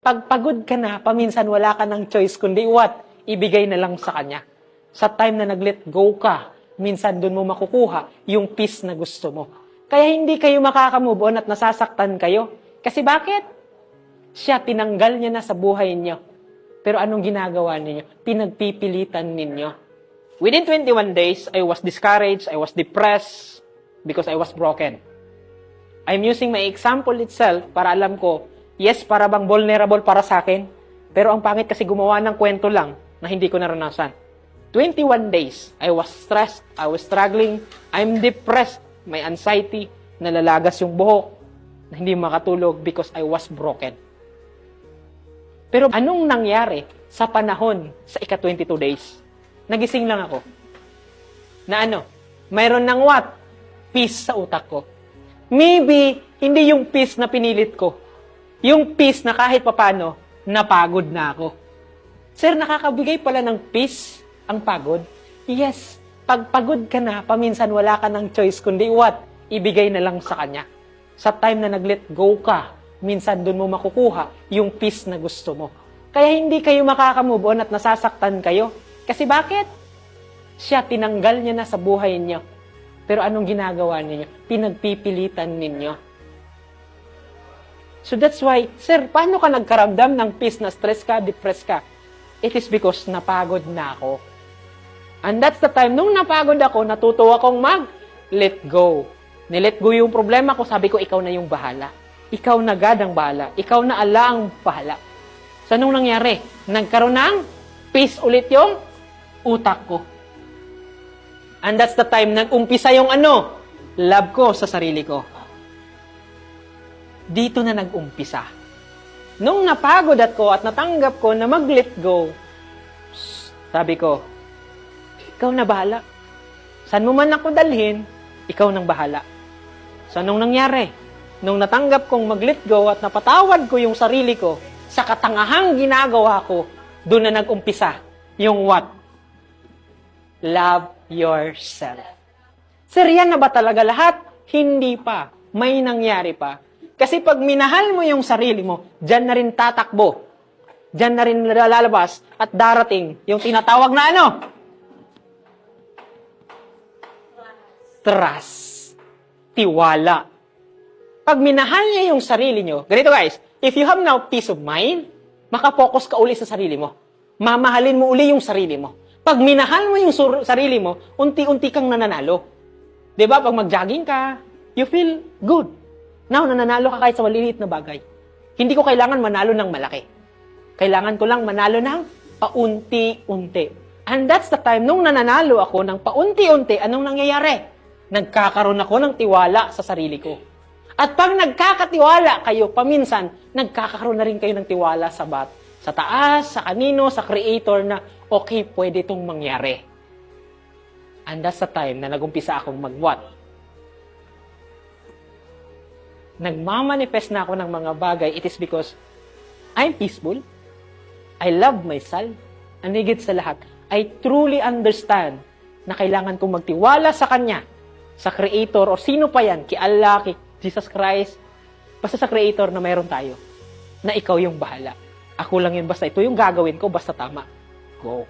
Pag pagod ka na, paminsan wala ka ng choice, kundi what? Ibigay na lang sa Kanya. Sa time na nag-let go ka, minsan doon mo makukuha yung peace na gusto mo. Kaya hindi kayo makaka-move on at nasasaktan kayo. Kasi bakit? Siya, tinanggal niya na sa buhay niyo. Pero anong ginagawa ninyo? Pinagpipilitan ninyo. Within 21 days, I was discouraged, I was depressed, because I was broken. I'm using my example itself para alam ko, yes, para bang vulnerable para sa akin, pero ang pangit kasi gumawa ng kwento lang na hindi ko naranasan. 21 days, I was stressed, I was struggling, I'm depressed, may anxiety, nalalagas yung buhok, na hindi makatulog because I was broken. Pero anong nangyari sa panahon sa ika-22 days? Nagising lang ako. Na ano? Mayroon ng what? Peace sa utak ko. Maybe, hindi yung peace na pinilit ko. Yung peace na kahit papano, napagod na ako. Sir, nakakabigay pala ng peace ang pagod? Yes. Pag pagod ka na, paminsan wala ka ng choice, kundi what? Ibigay na lang sa Kanya. Sa time na nag-let go ka, minsan doon mo makukuha yung peace na gusto mo. Kaya hindi kayo makaka-move on at nasasaktan kayo. Kasi bakit? Siya, tinanggal niya na sa buhay niyo. Pero anong ginagawa ninyo? Pinagpipilitan ninyo. So that's why, sir, paano ka nagkaramdam ng peace na stress ka, depressed ka? It is because napagod na ako. And that's the time, nung napagod ako, natuto akong mag-let go. Nilet go yung problema ko, sabi ko, ikaw na yung bahala. Ikaw na God ang bahala. Ikaw na Allah ang bahala. So anong nangyari? Nagkaroon ng peace ulit yung utak ko. And that's the time nag-umpisa yung love ko sa sarili ko. Dito na nag-umpisa. Nung napagod ako at natanggap ko na mag-let go, sabi ko, ikaw na bahala. Saan mo man ako dalhin, ikaw nang bahala. So anong nangyari? Nung natanggap kong mag-let go at napatawad ko yung sarili ko sa katangahang ginagawa ko, doon na nag-umpisa yung what? Love yourself. Sir, yan na ba talaga lahat? Hindi pa. May nangyari pa. Kasi pag minahal mo yung sarili mo, dyan na rin tatakbo. Dyan na rin lalabas at darating yung tinatawag na Trust. Tiwala. Pag minahal niyo yung sarili niyo, ganito guys, if you have now peace of mind, makapokus ka uli sa sarili mo. Mamahalin mo uli yung sarili mo. Pag minahal mo yung sarili mo, unti-unti kang nananalo. Diba? Pag mag-jogging ka, you feel good. Now, nananalo ka kahit sa maliliit na bagay. Hindi ko kailangan manalo ng malaki. Kailangan ko lang manalo ng paunti-unti. And that's the time, nung nananalo ako ng paunti-unti, anong nangyayari? Nagkakaroon ako ng tiwala sa sarili ko. At pag nagkakatiwala kayo, paminsan, nagkakaroon na rin kayo ng tiwala sa taas, sa kanino, sa Creator na, okay, pwede itong mangyari. And that's the time na nagumpisa akong mag-what? Nagmamanifest na ako ng mga bagay. It is because I'm peaceful. I love myself. And higit sa lahat, I truly understand na kailangan kong magtiwala sa Kanya, sa Creator, o sino pa yan, kay Allah, kay Jesus Christ, basta sa Creator na mayroon tayo, na ikaw yung bahala. Ako lang yun, basta ito yung gagawin ko, basta tama. Go.